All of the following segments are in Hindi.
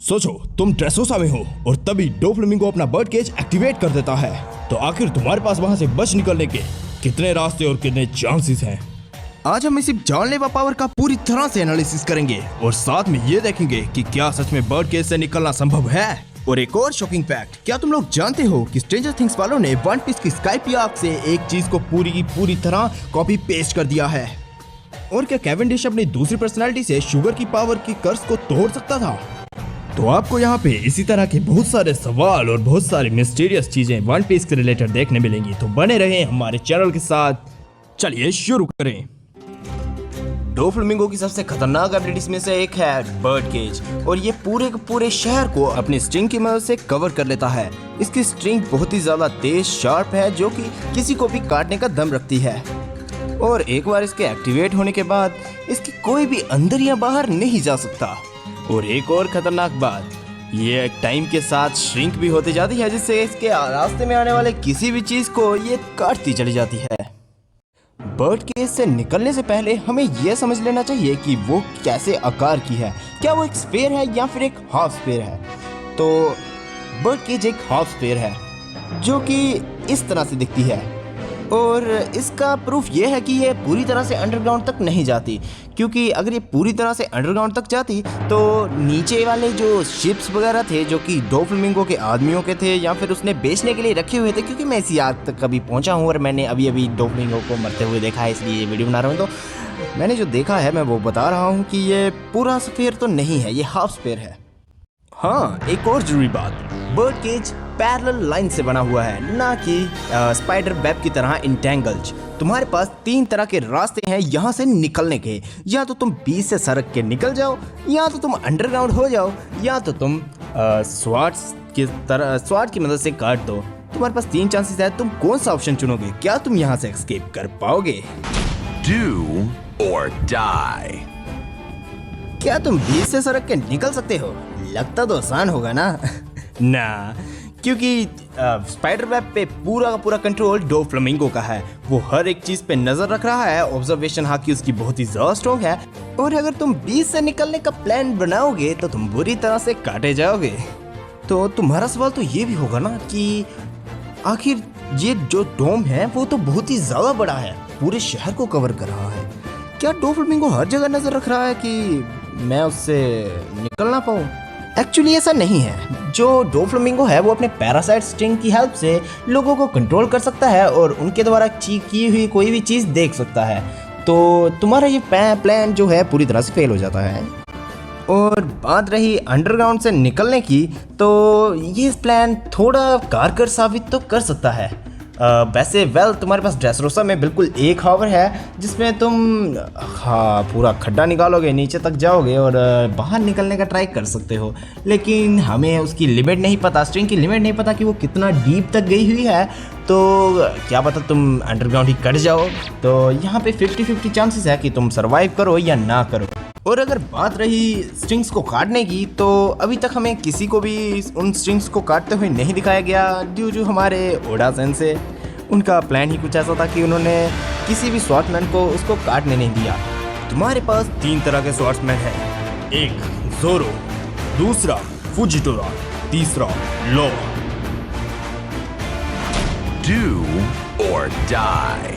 सोचो तुम ड्रेसोसा में हो और तभी डोफ्लेमिंगो अपना बर्ड केज एक्टिवेट कर देता है। तो आखिर तुम्हारे पास वहां से बच निकलने के कितने रास्ते और कितने चांसेस हैं? आज हम इसी जानलेवा पावर का पूरी तरह से एनालिसिस करेंगे और साथ में ये देखेंगे कि क्या सच में बर्ड केज से निकलना संभव है। और एक और शॉकिंग फैक्ट, क्या तुम लोग जानते हो कि स्ट्रेंजर थिंग्स वालों ने वन पीस की स्काइप आर्क से एक चीज को पूरी की पूरी तरह कॉपी पेस्ट कर दिया है। और क्या कैवेंडिश अपनी दूसरी पर्सनालिटी से शुगर की पावर की कर्स को तोड़ सकता था? तो आपको यहाँ पे इसी तरह के बहुत सारे सवाल और बहुत सारी मिस्टीरियस चीजें वन पीस के रिलेटेड देखने मिलेंगी। तो बने रहें हमारे चैनल के साथ। चलिए शुरू करें। डोफ्लेमिंगो की सबसे खतरनाक एबिलिटीज में से एक है बर्ड केज और ये पूरे के पूरे शहर को अपनी स्ट्रिंग की मदद से कवर कर लेता है। इसकी स्ट्रिंग बहुत ही ज्यादा तेज शार्प है जो कि किसी को भी काटने का दम रखती है। और एक बार इसके एक्टिवेट होने के बाद इसकी कोई भी अंदर या बाहर नहीं जा सकता। और एक और खतरनाक बात, ये टाइम के साथ श्रिंक भी होती जाती है जिससे इसके रास्ते में आने वाले किसी भी चीज को ये काटती चली जाती है। बर्ड केज से निकलने से पहले हमें यह समझ लेना चाहिए कि वो कैसे आकार की है। क्या वो एक स्फीयर है या फिर एक हाफ स्फीयर है? तो बर्ड केज एक हाफ स्फीयर है जो कि इस तरह से दिखती है और इसका प्रूफ ये है कि ये पूरी तरह से अंडरग्राउंड तक नहीं जाती, क्योंकि अगर ये पूरी तरह से अंडरग्राउंड तक जाती तो नीचे वाले जो शिप्स वगैरह थे जो कि डोफ्लेमिंगो के आदमियों के थे या फिर उसने बेचने के लिए रखे हुए थे, क्योंकि मैं इसी आर्क तक कभी पहुंचा हूं और मैंने अभी डोफ्लेमिंगो को मरते हुए देखा है, इसलिए ये वीडियो बना रहा हूँ। तो मैंने जो देखा है मैं वो बता रहा हूँ कि ये पूरा स्फीयर तो नहीं है, ये हाफ स्फीयर है। हाँ, एक और जरूरी बात, बर्ड केज पैरेलल लाइन से बना हुआ है, ना कि स्पाइडर वेब की तरह इंटेंगल्ड। तुम्हारे पास 3 तरह के रास्ते हैं यहाँ से निकलने के। या तो तुम बीच से सरक के निकल जाओ, या तो तुम अंडरग्राउंड हो जाओ, या तो तुम स्वाट की मदद से काट दो। तुम्हारे पास 3 चांसेस है, तुम कौन सा ऑप्शन चुनोगे? क्या तुम यहाँ से एस्केप कर पाओगे? Do or die. क्या तुम बीच से सरक के निकल सकते हो? लगता तो आसान होगा ना? ना, क्योंकि स्पाइडर वेब पे पूरा का पूरा कंट्रोल डोफ्लेमिंगो का है। वो हर एक चीज पे नजर रख रहा है। ऑब्जर्वेशन हाकी उसकी बहुत ही ज्यादा स्ट्रॉन्ग है और अगर तुम बीच से निकलने का प्लान बनाओगे तो तुम बुरी तरह से काटे जाओगे। तो तुम्हारा सवाल तो ये भी होगा ना कि आखिर ये जो डोम है वो तो बहुत ही ज्यादा बड़ा है, पूरे शहर को कवर कर रहा है। क्या डोफ्लेमिंगो हर जगह नजर रख रहा है कि मैं उससे निकल ना पाऊं? एक्चुअली ऐसा नहीं है। जो डोफ्लेमिंगो है वो अपने पैरासाइट स्ट्रिंग की हेल्प से लोगों को कंट्रोल कर सकता है और उनके द्वारा की हुई कोई भी चीज़ देख सकता है। तो तुम्हारा ये प्लान जो है पूरी तरह से फेल हो जाता है। और बात रही अंडरग्राउंड से निकलने की, तो ये प्लान थोड़ा कारगर साबित तो कर सकता है। वैसे तुम्हारे पास ड्रेसरोसा में बिल्कुल एक हावर है जिसमें तुम पूरा खड्डा निकालोगे, नीचे तक जाओगे और बाहर निकलने का ट्राई कर सकते हो। लेकिन हमें उसकी लिमिट नहीं पता, स्ट्रिंग की लिमिट नहीं पता कि वो कितना डीप तक गई हुई है। तो क्या पता तुम अंडरग्राउंड ही कट जाओ। तो यहाँ पे 50-50 चांसेस है कि तुम सर्वाइव करो या ना करो। और अगर बात रही स्ट्रिंग्स को काटने की, तो अभी तक हमें किसी को भी उन स्ट्रिंग्स को काटते हुए नहीं दिखाया गया ड्यू टू हमारे ओडा सेंसे। उनका प्लान ही कुछ ऐसा था कि उन्होंने किसी भी स्वॉर्ड्समैन को उसको काटने नहीं दिया। तुम्हारे पास 3 तरह के स्वॉर्ड्समैन हैं, एक ज़ोरो, दूसरा फुजिटोरा, तीसरा लो। Do or die.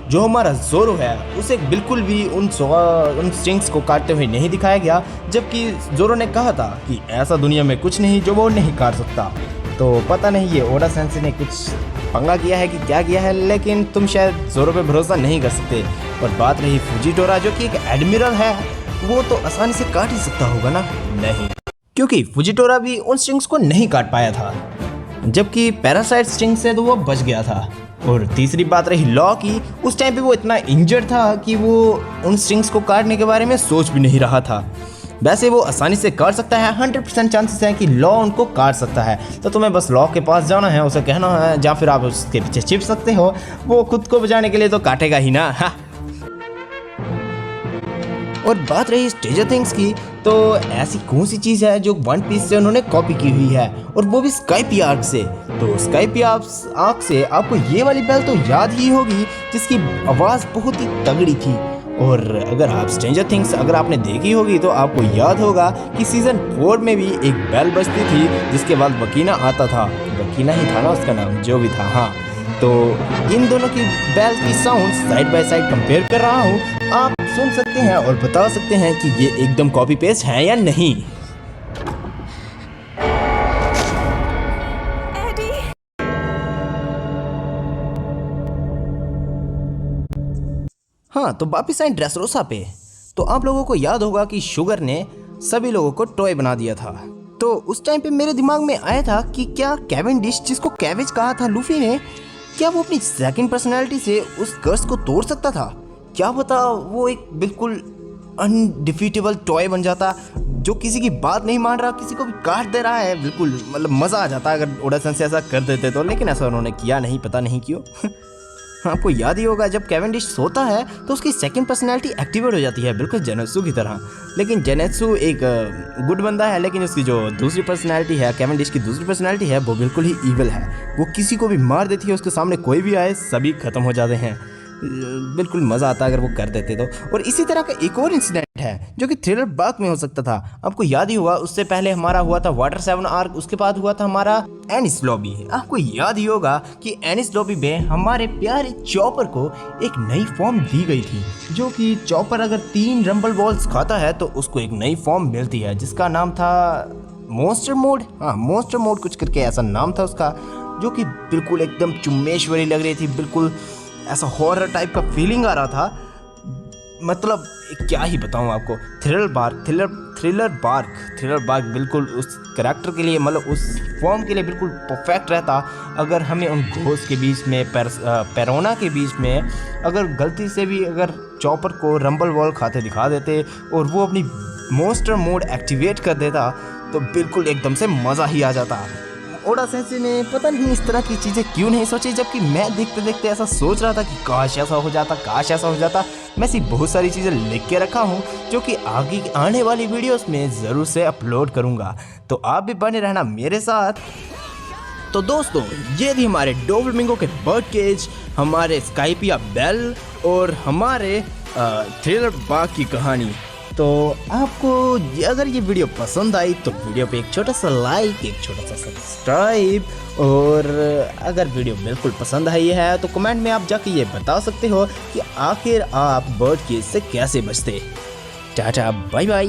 जो हमारा ज़ोरो है उसे बिल्कुल भी उन स्ट्रिंग्स को काटते हुए नहीं दिखाया गया, जबकि ज़ोरो ने कहा था कि ऐसा दुनिया में कुछ नहीं जो वो नहीं काट सकता। तो पता नहीं ये ओडा सेंसे ने कुछ पंगा किया है कि क्या किया है, लेकिन तुम शायद ज़ोरो पे भरोसा नहीं कर सकते। और बात रही फुजिटोरा जो कि एक एडमिरल है, वो तो आसानी से काट ही सकता होगा ना? नहीं, क्योंकि फुजिटोरा भी उन स्ट्रिंग्स को नहीं काट पाया था, जबकि पैरासाइट स्ट्रिंग से तो वो बच गया था। और तीसरी बात रही लॉ की, उस टाइम पे वो इतना इंजर्ड था कि वो उन स्ट्रिंग्स को काटने के बारे में सोच भी नहीं रहा था। वैसे वो आसानी से काट सकता है, 100% चांसेस हैं कि लॉ उनको काट सकता है। तो तुम्हें बस लॉ के पास जाना है, उसे कहना है, या फिर आप उसके पीछे छिप सकते हो। वो खुद को बचाने के लिए तो काटेगा ही ना। और बात रही स्ट्रेंजर थिंग्स की, तो ऐसी कौन सी चीज़ है जो वन पीस से उन्होंने कॉपी की हुई है, और वो भी स्काइप आर्क से। तो स्काइप आर्क से आपको ये वाली बेल तो याद ही होगी जिसकी आवाज़ बहुत ही तगड़ी थी और अगर आप स्ट्रेंजर थिंग्स अगर आपने देखी होगी तो आपको याद होगा कि सीज़न 4 में भी एक बेल बजती थी जिसके बाद वकीना आता था। वकीना ही था ना उसका नाम, जो भी था। हाँ, तो इन दोनों की बेल की sound side by side compare कर रहा हूँ। आप सुन सकते हैं और बता सकते हैं कि ये एकदम कॉपी पेस्ट है या नहीं। हाँ, तो वापिस आए ड्रेसरोसा पे। तो आप लोगों को याद होगा कि शुगर ने सभी लोगों को टॉय बना दिया था। तो उस टाइम पे मेरे दिमाग में आया था कि क्या कैवेंडिश, जिसको कैवेज कहा था लूफी ने, क्या वो अपनी सेकंड पर्सनालिटी से उस कर्स को तोड़ सकता था? क्या पता वो एक बिल्कुल अनडिफीटेबल टॉय बन जाता जो किसी की बात नहीं मान रहा, किसी को भी काट दे रहा है। बिल्कुल मतलब मज़ा आ जाता अगर ओडासन से ऐसा कर देते तो, लेकिन ऐसा उन्होंने किया नहीं, पता नहीं क्यों। आपको याद ही होगा जब कैवेंडिश सोता है तो उसकी सेकंड पर्सनालिटी एक्टिवेट हो जाती है, बिल्कुल जेनेत्सु की तरह। लेकिन जेनेत्सु एक गुड बंदा है, लेकिन उसकी जो दूसरी पर्सनालिटी है, कैवेंडिश की दूसरी पर्सनालिटी है, वो बिल्कुल ही ईविल है। वो किसी को भी मार देती है, उसके सामने कोई भी आए सभी खत्म हो जाते हैं। बिल्कुल मज़ा आता अगर वो कर देते तो। और इसी तरह का एक और इंसिडेंट है जो कि थ्रिलर बाग में हो सकता था। आपको याद ही हुआ उससे पहले हमारा हुआ था वाटर 7 आर्क, उसके बाद हुआ था हमारा एनिस लॉबी। आपको याद ही होगा कि एनिस लॉबी में हमारे प्यारे चॉपर को एक नई फॉर्म दी गई थी, जो कि चॉपर अगर 3 रंबल बॉल्स खाता है तो उसको एक नई फॉर्म मिलती है जिसका नाम था मॉन्स्टर मोड। हाँ, मॉन्स्टर मोड कुछ करके ऐसा नाम था उसका, जो कि बिल्कुल एकदम चुम्मेश्वरी लग रही थी। बिल्कुल ऐसा हॉरर टाइप का फीलिंग आ रहा था। मतलब क्या ही बताऊं आपको। थ्रिलर बार्क बिल्कुल उस करैक्टर के लिए, मतलब उस फॉर्म के लिए बिल्कुल परफेक्ट रहता। अगर हमें उन घोस्ट के बीच में पेरोना के बीच में अगर गलती से भी अगर चॉपर को रंबल बॉल खाते दिखा देते और वो अपनी मॉन्स्टर मोड एक्टिवेट कर देता तो बिल्कुल एकदम से मज़ा ही आ जाता। ओडा सेंसे ने पता नहीं इस तरह की चीज़ें क्यों नहीं सोची, जबकि मैं देखते देखते ऐसा सोच रहा था कि काश ऐसा हो जाता, काश ऐसा हो जाता। मैं ऐसी बहुत सारी चीज़ें लिख के रखा हूँ जो कि आगे आने वाली वीडियोस में ज़रूर से अपलोड करूँगा, तो आप भी बने रहना मेरे साथ। तो दोस्तों, ये थी हमारे डोफ्लामिंगो के बर्ड केज, हमारे स्काइपिया बेल और हमारे थ्रिलर बाग की कहानी। तो आपको अगर ये वीडियो पसंद आई तो वीडियो पे एक छोटा सा लाइक, एक छोटा सा सब्सक्राइब, और अगर वीडियो बिल्कुल पसंद आई है तो कमेंट में आप जाके ये बता सकते हो कि आखिर आप बर्ड केज से कैसे बचते। Tata, bye bye.